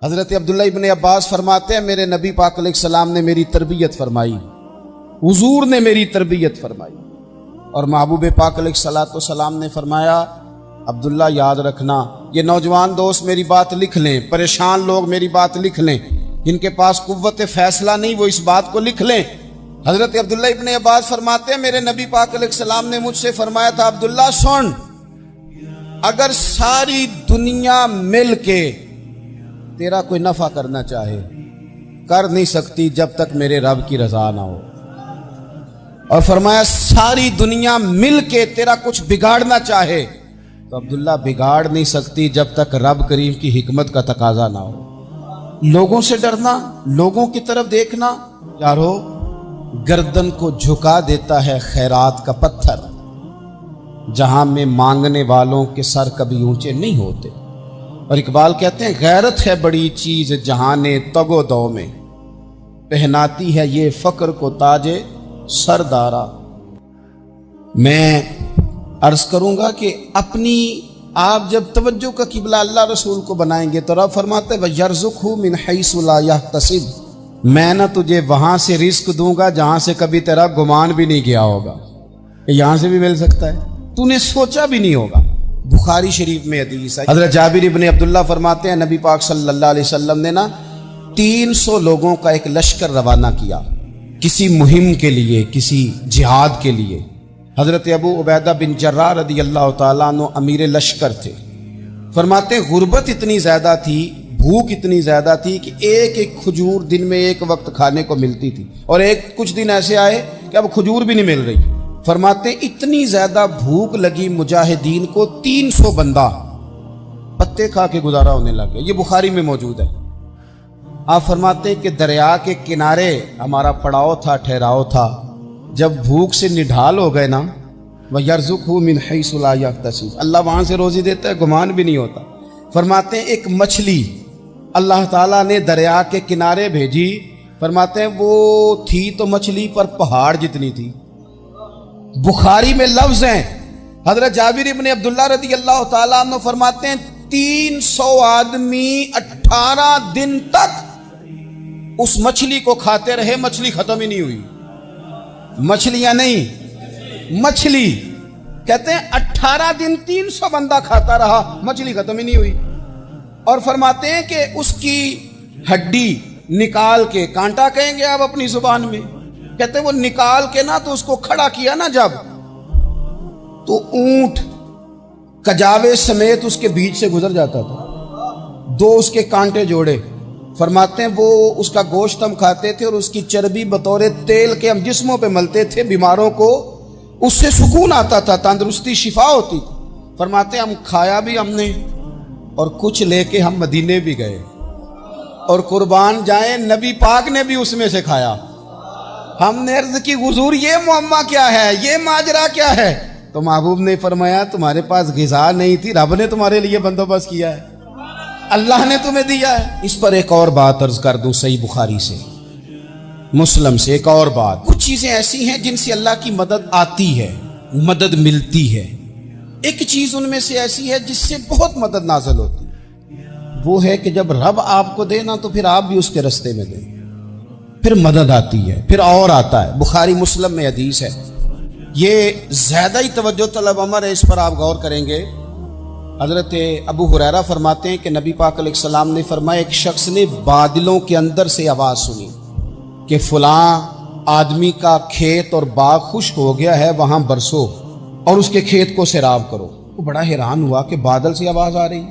حضرت عبداللہ ابن عباس فرماتے ہیں میرے نبی پاک علیہ السلام نے میری تربیت فرمائی، حضور نے میری تربیت فرمائی، اور محبوب پاک علیہ السلام نے فرمایا عبداللہ یاد رکھنا، یہ نوجوان دوست میری بات لکھ لیں، پریشان لوگ میری بات لکھ لیں، جن کے پاس قوت فیصلہ نہیں وہ اس بات کو لکھ لیں۔ حضرت عبداللہ ابن عباس فرماتے ہیں میرے نبی پاک علیہ السلام نے مجھ سے فرمایا تھا عبداللہ سن، اگر ساری دنیا مل کے تیرا کوئی نفع کرنا چاہے کر نہیں سکتی جب تک میرے رب کی رضا نہ ہو، اور فرمایا ساری دنیا مل کے تیرا کچھ بگاڑنا چاہے تو عبداللہ بگاڑ نہیں سکتی جب تک رب کریم کی حکمت کا تقاضا نہ ہو۔ لوگوں سے ڈرنا، لوگوں کی طرف دیکھنا، یارو گردن کو جھکا دیتا ہے خیرات کا پتھر، جہاں میں مانگنے والوں کے سر کبھی اونچے نہیں ہوتے۔ اور اقبال کہتے ہیں غیرت ہے بڑی چیز جہانے تگ و دو میں، پہناتی ہے یہ فقر کو تاج سردارا۔ میں عرض کروں گا کہ اپنی آپ جب توجہ کا قبلہ اللہ رسول کو بنائیں گے تو رب فرماتے ہیں وَيَرْزُقْهُ مِنْ حَيْثُ لَا يَحْتَسِبُ، میں نہ تجھے وہاں سے رزق دوں گا جہاں سے کبھی تیرا گمان بھی نہیں گیا ہوگا، یہاں سے بھی مل سکتا ہے، تو نے سوچا بھی نہیں ہوگا۔ بخاری شریف میں حدیث ہے، حضرت جابر ابن عبداللہ فرماتے ہیں نبی پاک صلی اللہ علیہ وسلم نے 300 لوگوں کا ایک لشکر روانہ کیا کسی مہم کے لیے، کسی جہاد کے لیے۔ حضرت ابو عبیدہ بن جراح رضی اللہ تعالیٰ عنہ امیر لشکر تھے۔ فرماتے ہیں غربت اتنی زیادہ تھی، بھوک اتنی زیادہ تھی کہ ایک ایک کھجور دن میں ایک وقت کھانے کو ملتی تھی، اور کچھ دن ایسے آئے کہ اب کھجور بھی نہیں مل رہی۔ فرماتے ہیں اتنی زیادہ بھوک لگی مجاہدین کو 300 بندہ پتے کھا کے گزارا ہونے لگے، یہ بخاری میں موجود ہے۔ آپ فرماتے ہیں کہ دریا کے کنارے ہمارا پڑاؤ تھا، ٹھہراؤ تھا، جب بھوک سے نڈھال ہو گئے نا وَيَرْزُقْهُ مِنْ حَيْثُ لَا يَحْتَسِبُ، اللہ وہاں سے روزی دیتا ہے گمان بھی نہیں ہوتا۔ فرماتے ہیں ایک مچھلی اللہ تعالیٰ نے دریا کے کنارے بھیجی، فرماتے ہیں وہ تھی تو مچھلی پر پہاڑ جتنی تھی۔ بخاری میں لفظ ہیں، حضرت جابر ابن عبداللہ رضی اللہ تعالیٰ عنہ فرماتے ہیں 300 آدمی 18 دن تک اس مچھلی کو کھاتے رہے، مچھلی ختم ہی نہیں ہوئی۔ مچھلیاں نہیں، مچھلی کہتے ہیں 18 دن 300 بندہ کھاتا رہا، مچھلی ختم ہی نہیں ہوئی۔ اور فرماتے ہیں کہ اس کی ہڈی نکال کے، کانٹا کہیں گے آپ اپنی زبان میں، کہتے ہیں وہ نکال کے نا تو اس کو کھڑا کیا نا جب، تو اونٹ کجاوے سمیت اس کے بیچ سے گزر جاتا تھا، 2 اس کے کانٹے جوڑے۔ فرماتے ہیں وہ اس کا گوشت ہم کھاتے تھے اور اس کی چربی بطور تیل کے ہم جسموں پہ ملتے تھے، بیماروں کو اس سے سکون آتا تھا، تندرستی شفا ہوتی تھی۔ فرماتے ہیں ہم کھایا بھی ہم نے، اور کچھ لے کے ہم مدینے بھی گئے، اور قربان جائیں نبی پاک نے بھی اس میں سے کھایا۔ ہم نے عرض کی حضور یہ معمہ کیا ہے، یہ ماجرا کیا ہے؟ تو محبوب نے فرمایا تمہارے پاس غذا نہیں تھی، رب نے تمہارے لیے بندوبست کیا ہے، اللہ نے تمہیں دیا ہے۔ اس پر ایک اور بات عرض کر دوں، صحیح بخاری سے، مسلم سے ایک اور بات، کچھ چیزیں ایسی ہیں جن سے اللہ کی مدد آتی ہے، مدد ملتی ہے۔ ایک چیز ان میں سے ایسی ہے جس سے بہت مدد نازل ہوتی ہے، وہ ہے کہ جب رب آپ کو دے نا تو پھر آپ بھی اس کے رستے میں دیں، پھر مدد آتی ہے، پھر اور آتا ہے۔ بخاری مسلم میں حدیث ہے، یہ زیادہ ہی توجہ طلب امر ہے، اس پر آپ غور کریں گے۔ حضرت ابو ہریرہ فرماتے ہیں کہ نبی پاک علیہ السلام نے فرمایا ایک شخص نے بادلوں کے اندر سے آواز سنی کہ فلاں آدمی کا کھیت اور باغ خشک ہو گیا ہے، وہاں برسو اور اس کے کھیت کو سیراب کرو۔ وہ بڑا حیران ہوا کہ بادل سے آواز آ رہی،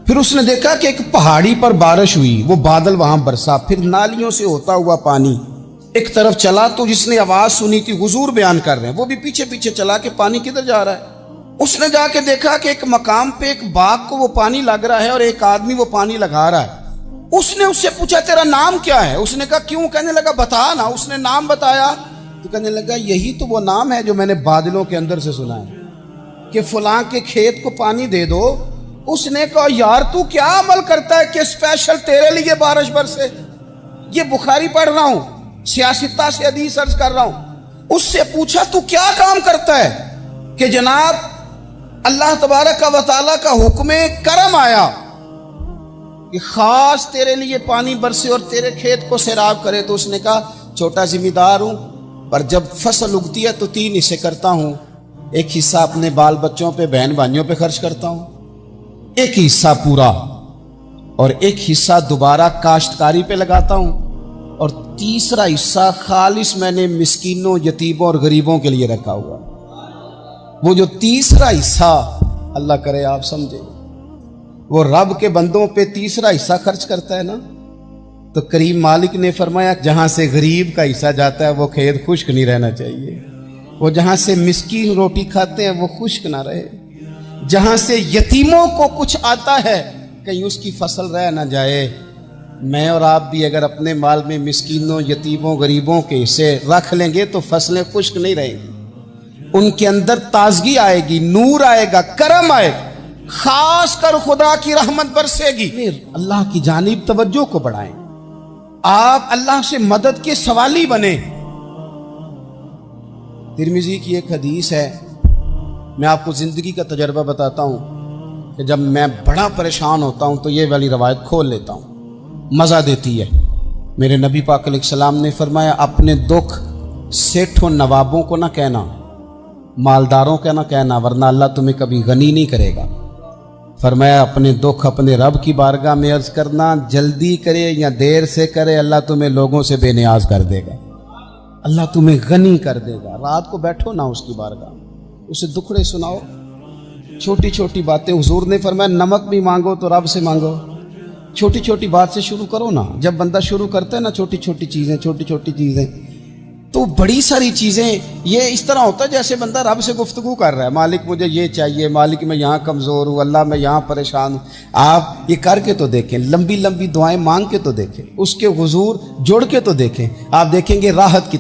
پھر اس نے دیکھا کہ ایک پہاڑی پر بارش ہوئی، وہ بادل وہاں برسا، پھر نالیوں سے ہوتا ہوا پانی ایک طرف چلا، تو جس نے آواز سنی تھی حضور بیان کر رہے ہیں، وہ بھی پیچھے پیچھے چلا کہ پانی کدھر جا رہا ہے۔ اس نے جا کے دیکھا کہ ایک مقام پہ ایک باغ کو وہ پانی لگ رہا ہے اور ایک آدمی وہ پانی لگا رہا ہے۔ اس نے اس سے پوچھا تیرا نام کیا ہے؟ اس نے کہا کیوں؟ کہنے لگا بتا نا۔ اس نے نام بتایا تو کہنے لگا یہی تو وہ نام ہے جو میں نے بادلوں کے اندر سے سنا ہے کہ فلاں کے کھیت کو پانی دے دو۔ اس نے کہا یار تو کیا عمل کرتا ہے کہ اسپیشل تیرے لیے بارش برسے؟ یہ بخاری پڑھ رہا ہوں، سیاستہ سے حدیث عرض کر رہا ہوں۔ اس سے پوچھا تو کیا کام کرتا ہے کہ جناب اللہ تبارک و تعالیٰ کا حکم کرم آیا کہ خاص تیرے لیے پانی برسے اور تیرے کھیت کو سیراب کرے؟ تو اس نے کہا چھوٹا ذمہ دار ہوں، پر جب فصل اگتی ہے تو 3 حصے کرتا ہوں، ایک حصہ اپنے بال بچوں پہ، بہن بھائیوں پہ خرچ کرتا ہوں، ایک حصہ پورا، اور ایک حصہ دوبارہ کاشتکاری پہ لگاتا ہوں، اور تیسرا حصہ خالص میں نے مسکینوں، یتیموں اور غریبوں کے لیے رکھا ہوا۔ وہ جو تیسرا حصہ، اللہ کرے آپ سمجھے، وہ رب کے بندوں پہ تیسرا حصہ خرچ کرتا ہے نا، تو کریم مالک نے فرمایا جہاں سے غریب کا حصہ جاتا ہے وہ کھیت خشک نہیں رہنا چاہیے، وہ جہاں سے مسکین روٹی کھاتے ہیں وہ خشک نہ رہے، جہاں سے یتیموں کو کچھ آتا ہے کہیں اس کی فصل رہ نہ جائے۔ میں اور آپ بھی اگر اپنے مال میں مسکینوں، یتیموں، غریبوں کے حصے رکھ لیں گے تو فصلیں خشک نہیں رہیں گی، ان کے اندر تازگی آئے گی، نور آئے گا، کرم آئے گا، خاص کر خدا کی رحمت برسے گی۔ اللہ کی جانب توجہ کو بڑھائیں، آپ اللہ سے مدد کے سوالی بنیں۔ ترمذی کی ایک حدیث ہے، میں آپ کو زندگی کا تجربہ بتاتا ہوں کہ جب میں بڑا پریشان ہوتا ہوں تو یہ والی روایت کھول لیتا ہوں، مزہ دیتی ہے۔ میرے نبی پاک علیہ السلام نے فرمایا اپنے دکھ سیٹھوں نوابوں کو نہ کہنا، مالداروں کا نہ کہنا، ورنہ اللہ تمہیں کبھی غنی نہیں کرے گا۔ فرمایا اپنے دکھ اپنے رب کی بارگاہ میں عرض کرنا، جلدی کرے یا دیر سے کرے اللہ تمہیں لوگوں سے بے نیاز کر دے گا، اللہ تمہیں غنی کر دے گا۔ رات کو بیٹھو نہ اس کی بارگاہ، اسے دکھڑے سناؤ، چھوٹی چھوٹی باتیں۔ حضور نے فرمایا نمک بھی مانگو تو رب سے مانگو، چھوٹی چھوٹی بات سے شروع کرو نا۔ جب بندہ شروع کرتا ہے نا چھوٹی چھوٹی چیزیں تو بڑی ساری چیزیں، یہ اس طرح ہوتا ہے جیسے بندہ رب سے گفتگو کر رہا ہے، مالک مجھے یہ چاہیے، مالک میں یہاں کمزور ہوں، اللہ میں یہاں پریشان ہوں۔ آپ یہ کر کے تو دیکھیں، لمبی لمبی دعائیں مانگ کے تو دیکھیں، اس کے حضور جڑ کے تو دیکھیں، آپ دیکھیں گے راحت کی